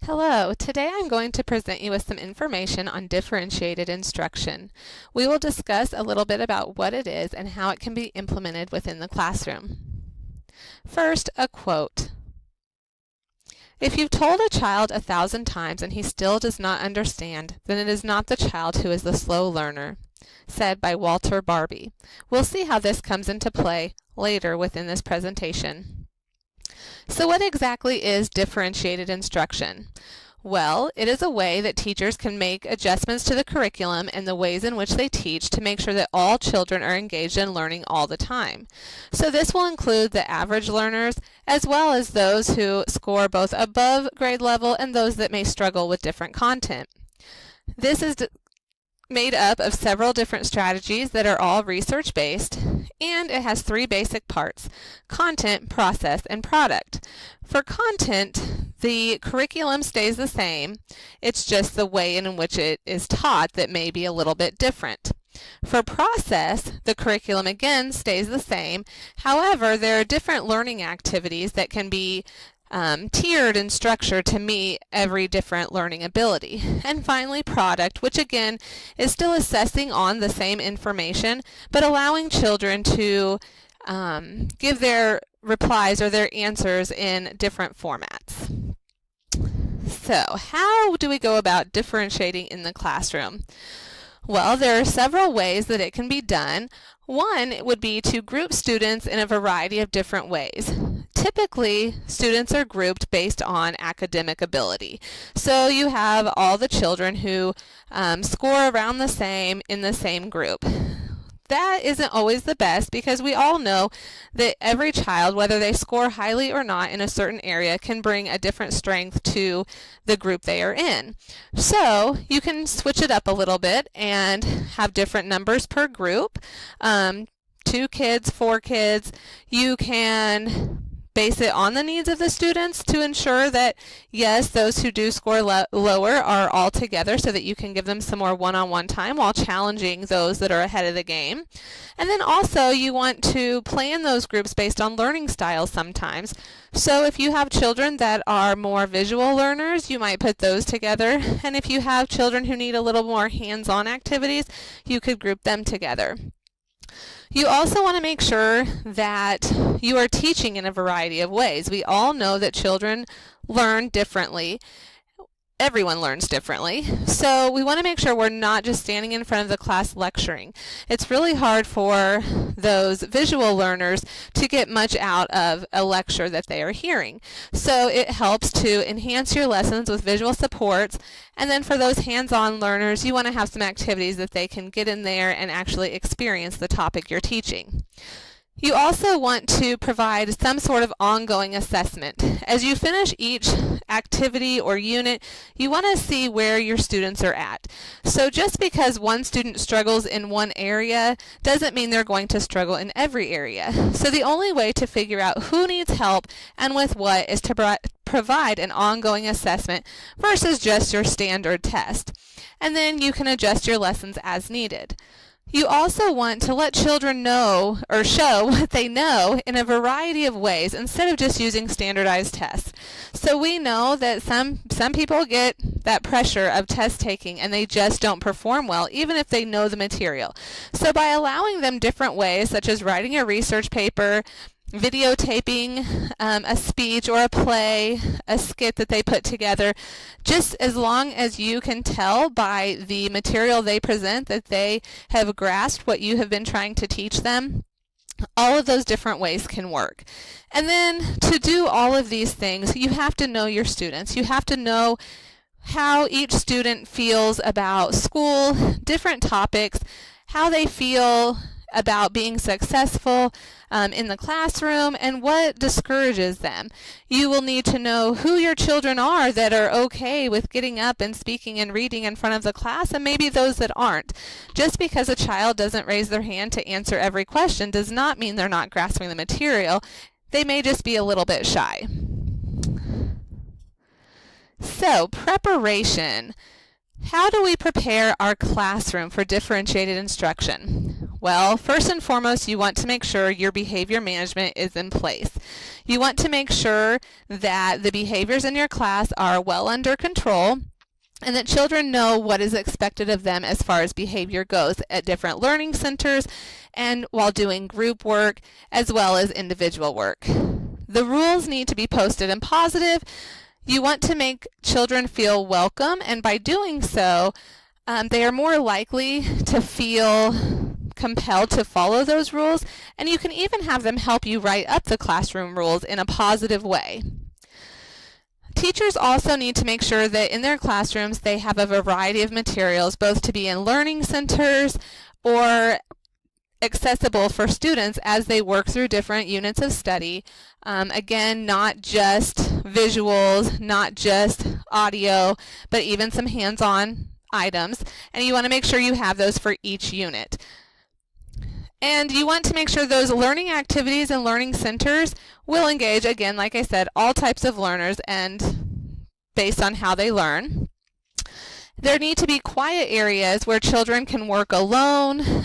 Hello, today I'm going to present you with some information on differentiated instruction. We will discuss a little bit about what it is and how it can be implemented within the classroom. First, a quote. If you've told a child 1,000 times and he still does not understand, then it is not the child who is the slow learner, said by Walter Barbie. We'll see how this comes into play later within this presentation. So what exactly is differentiated instruction? Well, it is a way that teachers can make adjustments to the curriculum and the ways in which they teach to make sure that all children are engaged in learning all the time. So this will include the average learners as well as those who score both above grade level and those that may struggle with different content. This is made up of several different strategies that are all research-based, and it has three basic parts: content, process, and product. For content, the curriculum stays the same. It's just the way in which it is taught that may be a little bit different. For process, the curriculum again stays the same. However, there are different learning activities that can be tiered in structure to meet every different learning ability. And finally, product, which again is still assessing on the same information, but allowing children to give their replies or their answers in different formats. So, how do we go about differentiating in the classroom? Well, there are several ways that it can be done. One would be to group students in a variety of different ways. Typically, students are grouped based on academic ability. So you have all the children who score around the same in the same group. That isn't always the best because we all know that every child, whether they score highly or not in a certain area, can bring a different strength to the group they are in. So you can switch it up a little bit and have different numbers per group. 2 kids, 4 kids. You can base it on the needs of the students to ensure that, yes, those who do score lower are all together so that you can give them some more one-on-one time while challenging those that are ahead of the game. And then also you want to plan those groups based on learning styles sometimes. So if you have children that are more visual learners, you might put those together. And if you have children who need a little more hands-on activities, you could group them together. You also want to make sure that you are teaching in a variety of ways. We all know that children learn differently. Everyone learns differently. So we want to make sure we're not just standing in front of the class lecturing. It's really hard for those visual learners to get much out of a lecture that they are hearing. So it helps to enhance your lessons with visual supports. And then for those hands-on learners, you want to have some activities that they can get in there and actually experience the topic you're teaching. You also want to provide some sort of ongoing assessment. As you finish each activity or unit, you want to see where your students are at. So just because one student struggles in one area doesn't mean they're going to struggle in every area. So the only way to figure out who needs help and with what is to provide an ongoing assessment versus just your standard test. And then you can adjust your lessons as needed. You also want to let children know or show what they know in a variety of ways instead of just using standardized tests. So we know that some people get that pressure of test taking and they just don't perform well even if they know the material. So by allowing them different ways, such as writing a research paper, videotaping a speech or a play, a skit that they put together, just as long as you can tell by the material they present that they have grasped what you have been trying to teach them, all of those different ways can work. And then to do all of these things, you have to know your students. You have to know how each student feels about school, different topics, how they feel about being successful in the classroom, and what discourages them. You will need to know who your children are that are okay with getting up and speaking and reading in front of the class, and maybe those that aren't. Just because a child doesn't raise their hand to answer every question does not mean they're not grasping the material. They may just be a little bit shy. So, preparation. How do we prepare our classroom for differentiated instruction? Well, first and foremost, you want to make sure your behavior management is in place. You want to make sure that the behaviors in your class are well under control and that children know what is expected of them as far as behavior goes at different learning centers and while doing group work as well as individual work. The rules need to be posted and positive. You want to make children feel welcome, and by doing so, they are more likely to feel compelled to follow those rules, and you can even have them help you write up the classroom rules in a positive way. Teachers also need to make sure that in their classrooms they have a variety of materials, both to be in learning centers or accessible for students as they work through different units of study. Again, not just visuals, not just audio, but even some hands-on items, and you want to make sure you have those for each unit. And you want to make sure those learning activities and learning centers will engage, again, like I said, all types of learners and based on how they learn. There need to be quiet areas where children can work alone,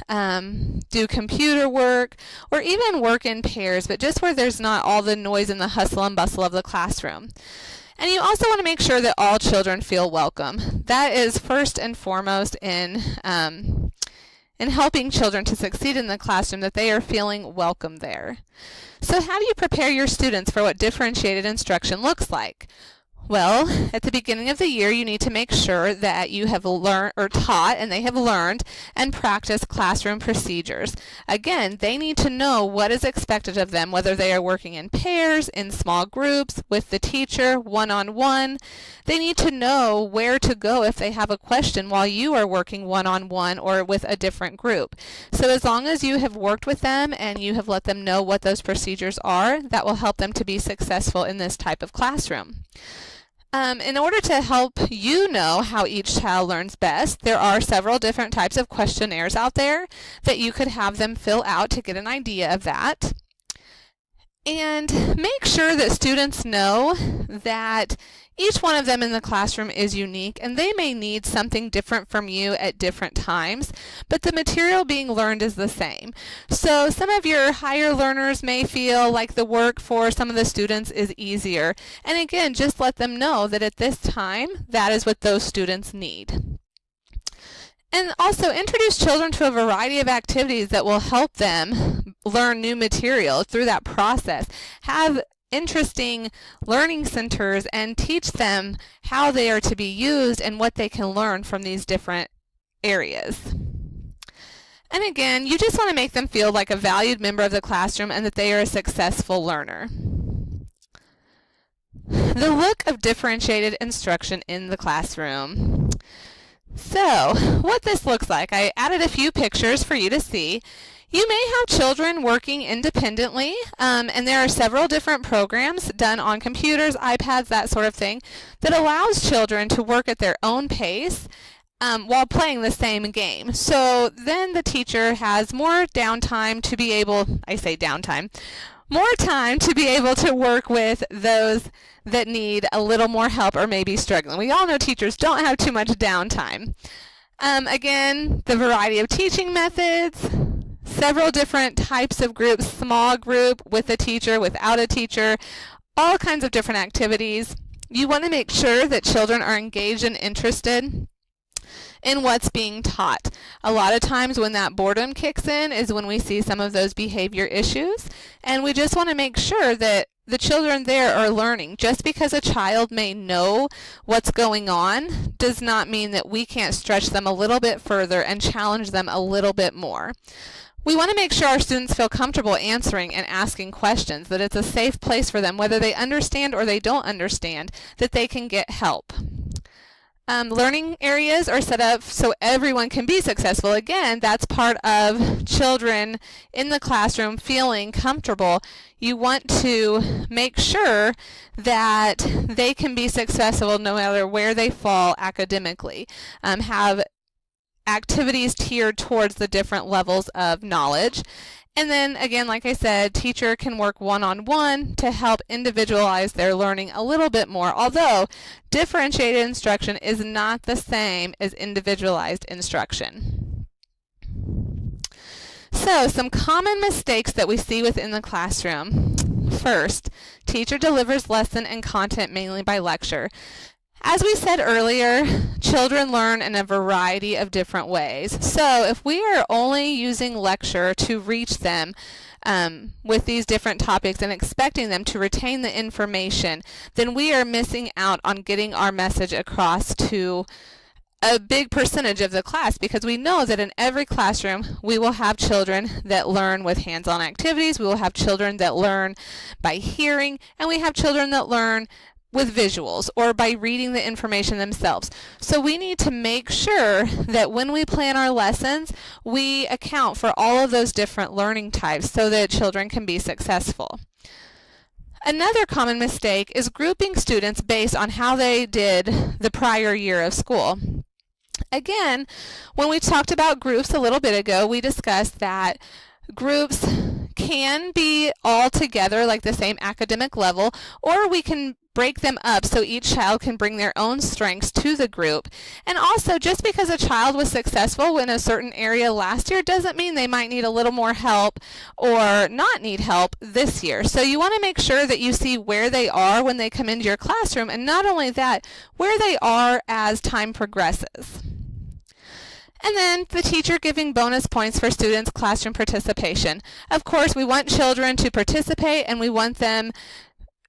do computer work, or even work in pairs, but just where there's not all the noise and the hustle and bustle of the classroom. And you also want to make sure that all children feel welcome. That is first and foremost in helping children to succeed in the classroom, that they are feeling welcome there. So how do you prepare your students for what differentiated instruction looks like? Well, at the beginning of the year, you need to make sure that you have learned or taught and they have learned and practiced classroom procedures. Again, they need to know what is expected of them, whether they are working in pairs, in small groups, with the teacher, one-on-one. They need to know where to go if they have a question while you are working one-on-one or with a different group. So as long as you have worked with them and you have let them know what those procedures are, that will help them to be successful in this type of classroom. In order to help you know how each child learns best, there are several different types of questionnaires out there that you could have them fill out to get an idea of that. And make sure that students know that each one of them in the classroom is unique and they may need something different from you at different times, but the material being learned is the same. So some of your higher learners may feel like the work for some of the students is easier. And again, just let them know that at this time, that is what those students need. And also introduce children to a variety of activities that will help them learn new material through that process. Have interesting learning centers and teach them how they are to be used and what they can learn from these different areas. And again, you just want to make them feel like a valued member of the classroom and that they are a successful learner. The look of differentiated instruction in the classroom. So, what this looks like, I added a few pictures for you to see. You may have children working independently, and there are several different programs done on computers, iPads, that sort of thing, that allows children to work at their own pace while playing the same game. So then the teacher has more downtime to be able, more time to be able to work with those that need a little more help or maybe struggling. We all know teachers don't have too much downtime. Again, the variety of teaching methods, several different types of groups, small group, with a teacher, without a teacher, all kinds of different activities. You want to make sure that children are engaged and interested in what's being taught. A lot of times when that boredom kicks in is when we see some of those behavior issues, and we just want to make sure that the children there are learning. Just because a child may know what's going on does not mean that we can't stretch them a little bit further and challenge them a little bit more. We want to make sure our students feel comfortable answering and asking questions, that it's a safe place for them, whether they understand or they don't understand, that they can get help. Learning areas are set up so everyone can be successful. Again, that's part of children in the classroom feeling comfortable. You want to make sure that they can be successful no matter where they fall academically. Have activities tiered towards the different levels of knowledge. And then again, like I said, teacher can work one-on-one to help individualize their learning a little bit more, although differentiated instruction is not the same as individualized instruction. So, some common mistakes that we see within the classroom. First, teacher delivers lesson and content mainly by lecture. As we said earlier, children learn in a variety of different ways. So if we are only using lecture to reach them with these different topics and expecting them to retain the information, then we are missing out on getting our message across to a big percentage of the class, because we know that in every classroom we will have children that learn with hands-on activities, we will have children that learn by hearing, and we have children that learn with visuals or by reading the information themselves. So we need to make sure that when we plan our lessons, we account for all of those different learning types so that children can be successful. Another common mistake is grouping students based on how they did the prior year of school. Again, when we talked about groups a little bit ago, we discussed that groups can be all together, like the same academic level, or we can break them up so each child can bring their own strengths to the group. And also, just because a child was successful in a certain area last year doesn't mean they might need a little more help or not need help this year. So you want to make sure that you see where they are when they come into your classroom, and not only that, where they are as time progresses. And then the teacher giving bonus points for students' classroom participation. Of course, we want children to participate and we want them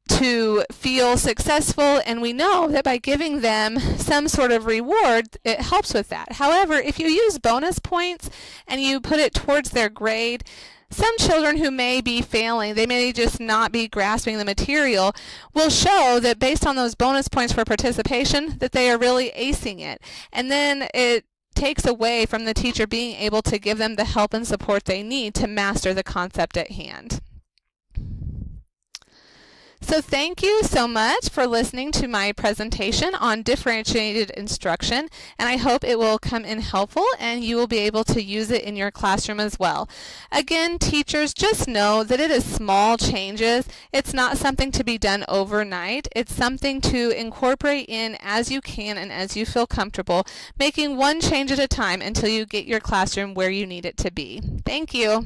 to feel successful, and we know that by giving them some sort of reward, it helps with that. However, if you use bonus points and you put it towards their grade, some children who may be failing, they may just not be grasping the material, will show that based on those bonus points for participation that they are really acing it. And then it takes away from the teacher being able to give them the help and support they need to master the concept at hand. So thank you so much for listening to my presentation on differentiated instruction, and I hope it will come in helpful and you will be able to use it in your classroom as well. Again, teachers, just know that it is small changes. It's not something to be done overnight. It's something to incorporate in as you can and as you feel comfortable, making one change at a time until you get your classroom where you need it to be. Thank you.